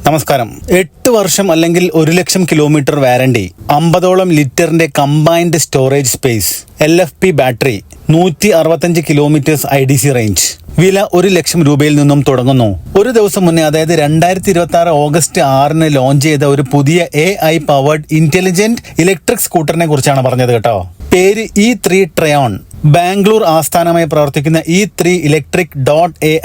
നമസ്കാരം. 8 വർഷം അല്ലെങ്കിൽ 1 ലക്ഷം കിലോമീറ്റർ വാറണ്ടി, 50ഓളം ലിറ്ററിന്റെ combined storage space, LFP battery, 165 kilometres IDC range. വില 1 ലക്ഷം രൂപയിൽ നിന്നും തുടങ്ങുന്നു. ഒരു ദിവസം മുന്നേ, അതായത് 2026 ഓഗസ്റ്റ് 6 ലോഞ്ച് ചെയ്ത ഒരു പുതിയ AI പവേർഡ് ഇന്റലിജന്റ് ഇലക്ട്രിക് സ്കൂട്ടറിനെ കുറിച്ചാണ് പറഞ്ഞത് കേട്ടോ. പേര് E3 ട്രയോൺ. ബാംഗ്ലൂർ ആസ്ഥാനമായി പ്രവർത്തിക്കുന്ന E3 ഇലക്ട്രിക്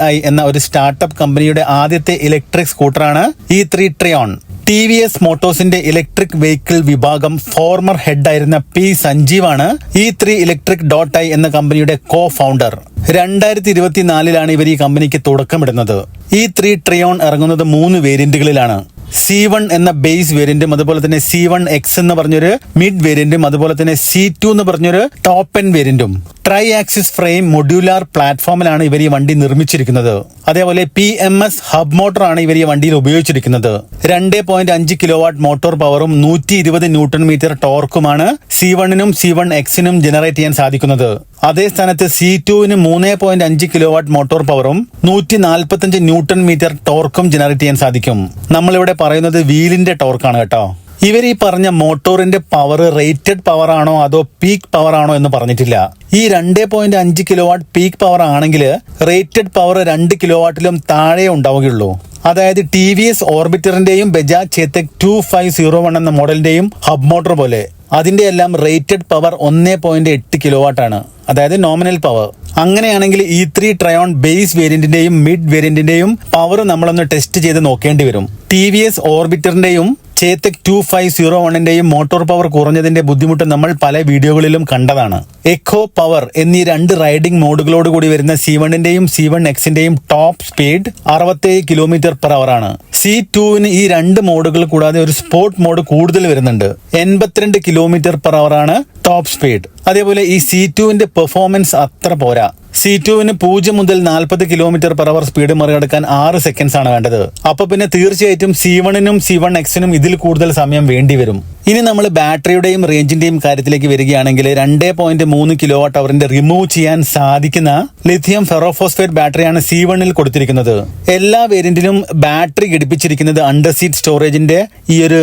.ai എന്ന ഒരു സ്റ്റാർട്ടപ്പ് കമ്പനിയുടെ ആദ്യത്തെ ഇലക്ട്രിക് സ്കൂട്ടറാണ് E3 ട്രയോൺ. TVS മോട്ടോഴ്സിന്റെ ഇലക്ട്രിക് വെഹിക്കിൾ വിഭാഗം ഫോർമർ ഹെഡായിരുന്ന P സഞ്ജീവാണ് E3 ഇലക്ട്രിക് .ai എന്ന കമ്പനിയുടെ കോ ഫൗണ്ടർ. 2024 ഇവർ ഈ കമ്പനിക്ക് തുടക്കമിടുന്നത്. E3 ട്രയോൺ ഇറങ്ങുന്നത് 3 വേരിയന്റുകളിലാണ്. C1 എന്ന ബേസ് വേരിയന്റും, അതുപോലെ തന്നെ C1X എന്ന് പറഞ്ഞൊരു മിഡ് വേരിയന്റും, അതുപോലെ തന്നെ C2 എന്ന് പറഞ്ഞൊരു ടോപ്പ് എൻഡ് വേരിയന്റും. ട്രൈ ആക്സിസ് ഫ്രെയിം മൊഡ്യൂലാർ പ്ലാറ്റ്ഫോമിലാണ് ഇവർ ഈ വണ്ടി നിർമ്മിച്ചിരിക്കുന്നത്. അതേപോലെ PMS ഹബ് മോട്ടറാണ് ഇവർ ഈ വണ്ടിയിൽ ഉപയോഗിച്ചിരിക്കുന്നത്. 2.5 കിലോവാട്ട് മോട്ടോർ പവറും 120 ന്യൂട്ടൺ മീറ്റർ ടോർക്കുമാണ് C1നും C1Xനും ജനറേറ്റ് ചെയ്യാൻ സാധിക്കുന്നത്. അതേ സ്ഥാനത്ത് C2ന് 3.5 കിലോവാട്ട് മോട്ടോർ പവറും 145 ന്യൂട്ടൺ മീറ്റർ ടോർക്കും ജനറേറ്റ് ചെയ്യാൻ സാധിക്കും. നമ്മളിവിടെ പറയുന്നത് വീലിന്റെ ടോർക്കാണ് കേട്ടോ. ഇവർ ഈ പറഞ്ഞ മോട്ടോറിന്റെ പവർ റേറ്റഡ് പവർ ആണോ അതോ പീക്ക് പവർ ആണോ എന്ന് പറഞ്ഞിട്ടില്ല. ഈ 2.5 കിലോവാട്ട് പീക്ക് പവർ ആണെങ്കിൽ റേറ്റഡ് പവർ 2 കിലോവാട്ടിലും താഴെ ഉണ്ടാവുകയുള്ളൂ. അതായത് TVS ഓർബിറ്ററിന്റെയും ബജാജ് ചേതക് 2501 എന്ന മോഡലിന്റെയും ഹബ് മോട്ടോർ പോലെ അതിന്റെ എല്ലാം റേറ്റഡ് പവർ 1.8 കിലോവാട്ട് ആണ്, അതായത് നോമിനൽ പവർ. അങ്ങനെയാണെങ്കിൽ E3 ട്രയോൺ ബേസ് വേരിയന്റിന്റെയും മിഡ് വേരിയന്റിന്റെയും പവർ നമ്മളൊന്ന് ടെസ്റ്റ് ചെയ്ത് നോക്കേണ്ടി വരും. TVS ഓർബിറ്ററിന്റെയും ചേതക് 2501ന്റെയും മോട്ടോർ പവർ കുറഞ്ഞതിന്റെ ബുദ്ധിമുട്ട് നമ്മൾ പല വീഡിയോകളിലും കണ്ടതാണ്. എക്കോ പവർ എന്നീ 2 റൈഡിംഗ് മോഡുകളോട് കൂടി വരുന്ന C1ന്റെയും C1Xന്റെയും top speed 67 kilometre per hour ആണ്. C2ന് ഈ 2 മോഡുകൾ കൂടാതെ ഒരു സ്പോർട്ട് മോഡ് കൂടുതൽ വരുന്നുണ്ട്. 82 കിലോമീറ്റർ പെർ അവർ ആണ് ടോപ്പ് സ്പീഡ്. അതേപോലെ ഈ C2ന്റെ പെർഫോമൻസ് അത്ര പോരാ. C2ന് 0 മുതൽ 40 കിലോമീറ്റർ പെർ അവർ സ്പീഡ് മറികടക്കാൻ 6 സെക്കൻഡ്സ് ആണ് വേണ്ടത്. അപ്പൊ പിന്നെ തീർച്ചയായിട്ടും C1നും C1Xനും ഇതിൽ കൂടുതൽ സമയം വേണ്ടിവരും. ഇനി നമ്മൾ ബാറ്ററിയുടെയും റേഞ്ചിന്റെയും കാര്യത്തിലേക്ക് വരികയാണെങ്കിൽ 2.3 കിലോവാട്ട് അവറിന്റെ റിമൂവ് ചെയ്യാൻ സാധിക്കുന്ന ലിഥിയം ഫെറോഫോസ്ഫേറ്റ് ബാറ്ററിയാണ് C1ൽ കൊടുത്തിരിക്കുന്നത്. എല്ലാ വേരിയന്റിലും ബാറ്ററി ഘടിപ്പിച്ചിരിക്കുന്നത് അണ്ടർ സീറ്റ് സ്റ്റോറേജിന്റെ ഈ ഒരു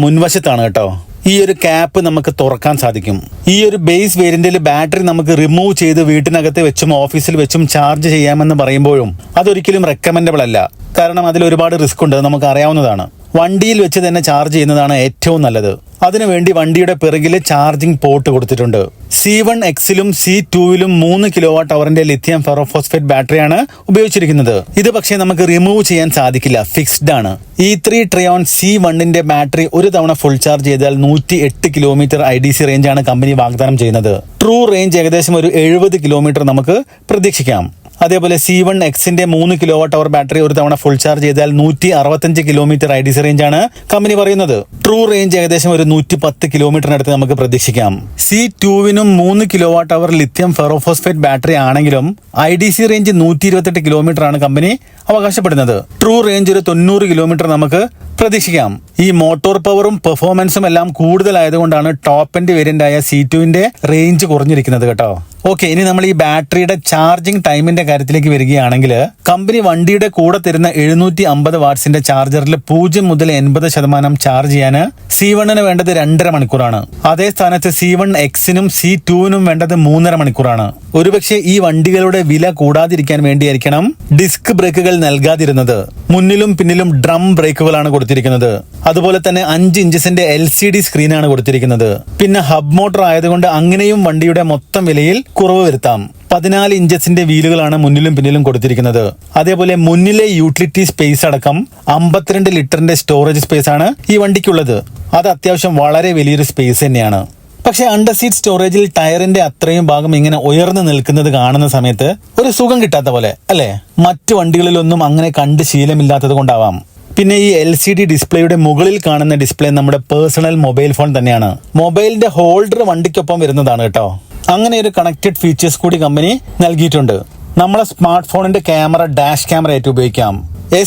മുൻവശത്താണ് കേട്ടോ. ഈ ഒരു ക്യാപ്പ് നമുക്ക് തുറക്കാൻ സാധിക്കും. ഈ ഒരു ബേസ് വേരിയന്റിൽ ബാറ്ററി നമുക്ക് റിമൂവ് ചെയ്ത് വീട്ടിനകത്ത് വെച്ചും ഓഫീസിൽ വെച്ചും ചാർജ് ചെയ്യാമെന്ന് പറയുമ്പോഴും അതൊരിക്കലും റെക്കമെൻഡബിൾ അല്ല. കാരണം അതിൽ ഒരുപാട് റിസ്ക് ഉണ്ട്, നമുക്ക് അറിയാവുന്നതാണ്. വണ്ടിയിൽ വെച്ച് തന്നെ ചാർജ് ചെയ്യുന്നതാണ് ഏറ്റവും നല്ലത്. അതിനുവേണ്ടി വണ്ടിയുടെ പിറകിൽ ചാർജിംഗ് പോർട്ട് കൊടുത്തിട്ടുണ്ട്. C1Xലും C2ലും 3 കിലോവാട്ട് അവറിന്റെ ലിഥിയം ഫെറോഫോസ്ഫേറ്റ് ബാറ്ററിയാണ് ഉപയോഗിച്ചിരിക്കുന്നത്. ഇത് പക്ഷേ നമുക്ക് റിമൂവ് ചെയ്യാൻ സാധിക്കില്ല, ഫിക്സ്ഡ് ആണ്. E3 ട്രയോൺ C1ന്റെ ബാറ്ററി ഒരു തവണ ഫുൾ ചാർജ് ചെയ്താൽ 108 കിലോമീറ്റർ IDC റേഞ്ചാണ് കമ്പനി വാഗ്ദാനം ചെയ്യുന്നത്. ട്രൂ റേഞ്ച് ഏകദേശം ഒരു 70 കിലോമീറ്റർ നമുക്ക് പ്രതീക്ഷിക്കാം. അതേപോലെ C1Xന്റെ 3 കിലോവാട്ട് അവർ ബാറ്ററി ഒരു തവണ ഫുൾ ചാർജ് ചെയ്താൽ 165 കിലോമീറ്റർ IDC റേഞ്ചാണ് കമ്പനി പറയുന്നത്. ട്രൂ റേഞ്ച് ഏകദേശം ഒരു 110 കിലോമീറ്ററിനടുത്ത് നമുക്ക് പ്രതീക്ഷിക്കാം. C2വിനും 3 കിലോവാട്ട് അവർ ലിഥിയം ഫെറോഫോസ്ഫേറ്റ് ബാറ്ററി ആണെങ്കിലും IDC റേഞ്ച് 128 കിലോമീറ്റർ ആണ് കമ്പനി അവകാശപ്പെടുന്നത്. ട്രൂ റേഞ്ച് ഒരു 90 കിലോമീറ്റർ നമുക്ക് പ്രതീക്ഷിക്കാം. ഈ മോട്ടോർ പവറും പെർഫോമൻസും എല്ലാം കൂടുതലായതുകൊണ്ടാണ് ടോപ്പ് എൻഡ് വേരിയന്റ് ആയ C2ന്റെ റേഞ്ച് കുറഞ്ഞിരിക്കുന്നത് കേട്ടോ. ഓക്കെ, ഇനി നമ്മൾ ഈ ബാറ്ററിയുടെ ചാർജിംഗ് ടൈമിന്റെ കാര്യത്തിലേക്ക് വരികയാണെങ്കിൽ കമ്പനി വണ്ടിയുടെ കൂടെ തരുന്ന 750 വാട്ട്സിന്റെ ചാർജറിൽ 0 മുതൽ 80% ചാർജ് ചെയ്യാൻ C1ന് വേണ്ടത് 2.5 മണിക്കൂറാണ്. അതേ സ്ഥാനത്ത് C1Xനും C2നും വേണ്ടത് 3.5 മണിക്കൂറാണ്. ഒരുപക്ഷെ ഈ വണ്ടികളുടെ വില കൂടാതിരിക്കാൻ വേണ്ടിയായിരിക്കണം ഡിസ്ക് ബ്രേക്കുകൾ നൽകാതിരുന്നത്. മുന്നിലും പിന്നിലും ഡ്രം ബ്രേക്കുകളാണ് കൊടുത്തിരിക്കുന്നത്. അതുപോലെ തന്നെ 5 ഇഞ്ചസിന്റെ LCD സ്ക്രീനാണ് കൊടുത്തിരിക്കുന്നത്. പിന്നെ ഹബ് മോട്ടോർ ആയതുകൊണ്ട് അങ്ങനെയും വണ്ടിയുടെ മൊത്തം വിലയിൽ കുറവ് വരുത്താം. 14 ഇഞ്ചസിന്റെ വീലുകളാണ് മുന്നിലും പിന്നിലും കൊടുത്തിരിക്കുന്നത്. അതേപോലെ മുന്നിലെ യൂട്ടിലിറ്റി സ്പേസ് അടക്കം 52 ലിറ്ററിന്റെ സ്റ്റോറേജ് സ്പേസ് ആണ് ഈ വണ്ടിക്കുള്ളത്. അത് അത്യാവശ്യം വളരെ വലിയൊരു സ്പേസ് തന്നെയാണ്. പക്ഷെ അണ്ടർ സീറ്റ് സ്റ്റോറേജിൽ ടയറിന്റെ അത്രയും ഭാഗം ഇങ്ങനെ ഉയർന്നു നിൽക്കുന്നത് കാണുന്ന സമയത്ത് ഒരു സുഖം കിട്ടാത്ത പോലെ അല്ലേ? മറ്റു വണ്ടികളിലൊന്നും അങ്ങനെ കണ്ട് ശീലമില്ലാത്തത് കൊണ്ടാവാം. പിന്നെ ഈ LCD ഡിസ്പ്ലേയുടെ മുകളിൽ കാണുന്ന ഡിസ്പ്ലേ നമ്മുടെ പേഴ്സണൽ മൊബൈൽ ഫോൺ തന്നെയാണ്. മൊബൈലിന്റെ ഹോൾഡർ വണ്ടിക്കൊപ്പം വരുന്നതാണ് കേട്ടോ. അങ്ങനെ ഒരു കണക്റ്റഡ് ഫീച്ചേഴ്സ് കൂടി കമ്പനി നൽകിയിട്ടുണ്ട്. നമ്മളെ സ്മാർട്ട് ഫോണിന്റെ ക്യാമറ ഡാഷ് ക്യാമറ ആയിട്ട് ഉപയോഗിക്കാം.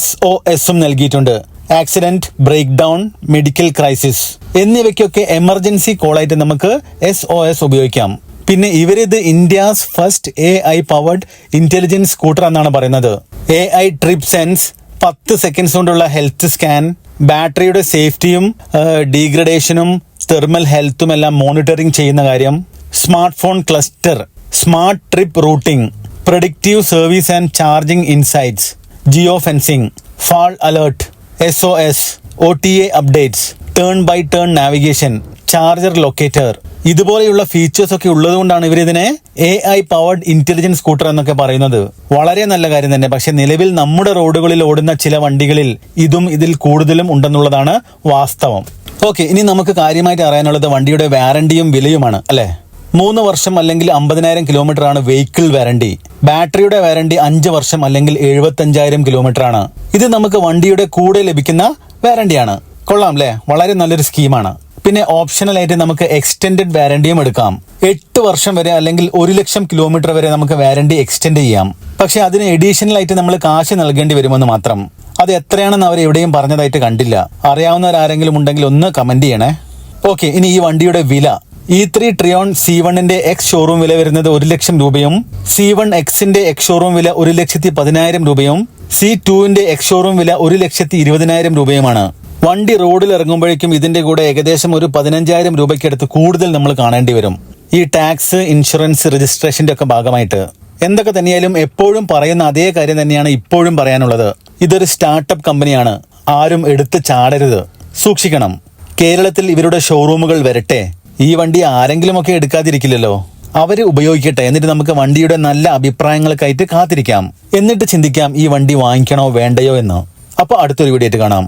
SOSും നൽകിയിട്ടുണ്ട്. Accident, breakdown, medical crisis എന്നിവയ്ക്കൊക്കെ എമർജൻസി കോളായിട്ട് നമുക്ക് SOS ഉപയോഗിക്കാം. പിന്നെ ഇവരിത് India's first AI powered intelligent scooter എന്നാണ് പറയുന്നത്. AI ട്രിപ്പ് സെൻസ്, 10 സെക്കൻഡ്സ് കൊണ്ടുള്ള ഹെൽത്ത് സ്കാൻ, ബാറ്ററിയുടെ സേഫ്റ്റിയും ഡീഗ്രഡേഷനും തെർമൽ ഹെൽത്തും എല്ലാം മോണിറ്ററിംഗ് ചെയ്യുന്ന കാര്യം, smartphone cluster, smart trip routing, predictive service and charging insights, geofencing, fall alert, SOS, OTA updates, turn by turn navigation, charger locator, ഇതുപോലെയുള്ള features ഒക്കെ ഉള്ളതുകൊണ്ടാണ് ഇവരിതിനെ AI പവർഡ് ഇന്റലിജന്റ് സ്കൂട്ടർ എന്നൊക്കെ പറയുന്നത്. വളരെ നല്ല കാര്യം തന്നെ. പക്ഷെ നിലവിൽ നമ്മുടെ റോഡുകളിൽ ഓടുന്ന ചില വണ്ടികളിൽ ഇതും ഇതിൽ കൂടുതലും ഉണ്ടെന്നുള്ളതാണ് വാസ്തവം. ഓക്കെ, ഇനി നമുക്ക് കാര്യമായിട്ട് അറിയാനുള്ളത് വണ്ടിയുടെ വാറണ്ടിയും വിലയുമാണ് അല്ലെ. 3 വർഷം അല്ലെങ്കിൽ 50,000 കിലോമീറ്റർ ആണ് വെഹിക്കിൾ വാറണ്ടി. ബാറ്ററിയുടെ വാറണ്ടി 5 വർഷം അല്ലെങ്കിൽ 75,000 കിലോമീറ്റർ ആണ്. ഇത് നമുക്ക് വണ്ടിയുടെ കൂടെ ലഭിക്കുന്ന വാറണ്ടിയാണ്. കൊള്ളാം അല്ലേ, വളരെ നല്ലൊരു സ്കീമാണ്. പിന്നെ ഓപ്ഷണൽ ആയിട്ട് നമുക്ക് എക്സ്റ്റെൻഡഡ് വാറണ്ടിയും എടുക്കാം. 8 വർഷം വരെ അല്ലെങ്കിൽ 1,00,000 കിലോമീറ്റർ വരെ നമുക്ക് വാറണ്ടി എക്സ്റ്റെൻഡ് ചെയ്യാം. പക്ഷെ അതിന് എഡീഷണൽ ആയിട്ട് നമ്മൾ കാശ് നൽകേണ്ടി വരുമെന്ന് മാത്രം. അത് എത്രയാണെന്ന് അവർ എവിടെയും പറഞ്ഞതായിട്ട് കണ്ടില്ല. അറിയാവുന്നവരാരെങ്കിലും ഉണ്ടെങ്കിൽ ഒന്ന് കമന്റ് ചെയ്യണേ. ഓക്കെ, ഇനി ഈ വണ്ടിയുടെ വില. E3 ട്രിയോൺ C1ന്റെ എക്സ് ഷോറൂം വില വരുന്നത് 1,00,000 രൂപയും, C1 Xന്റെ എക്സ് ഷോറൂം വില 1,10,000 രൂപയും, C2ന്റെ എക്സ് ഷോറൂം വില 1,20,000 രൂപയുമാണ്. വണ്ടി റോഡിൽ ഇറങ്ങുമ്പോഴേക്കും ഇതിന്റെ കൂടെ ഏകദേശം ഒരു 15,000 രൂപയ്ക്കടുത്ത് കൂടുതൽ നമ്മൾ കാണേണ്ടി വരും. ഈ ടാക്സ്, ഇൻഷുറൻസ്, രജിസ്ട്രേഷന്റെ ഒക്കെ ഭാഗമായിട്ട്. എന്തൊക്കെ തന്നെയാലും എപ്പോഴും പറയുന്ന അതേ കാര്യം തന്നെയാണ് ഇപ്പോഴും പറയാനുള്ളത്. ഇതൊരു സ്റ്റാർട്ടപ്പ് കമ്പനിയാണ്. ആരും എടുത്ത് ചാടരുത്, സൂക്ഷിക്കണം. കേരളത്തിൽ ഇവരുടെ ഷോറൂമുകൾ വരട്ടെ. ഈ വണ്ടി ആരെങ്കിലുമൊക്കെ എടുക്കാതിരിക്കില്ലല്ലോ. അവര് ഉപയോഗിക്കട്ടെ. എന്നിട്ട് നമുക്ക് വണ്ടിയുടെ നല്ല അഭിപ്രായങ്ങൾക്കായിട്ട് കാത്തിരിക്കാം. എന്നിട്ട് ചിന്തിക്കാം ഈ വണ്ടി വാങ്ങിക്കണോ വേണ്ടയോ എന്ന്. അപ്പോൾ അടുത്തൊരു വീഡിയോ ആയിട്ട് കാണാം.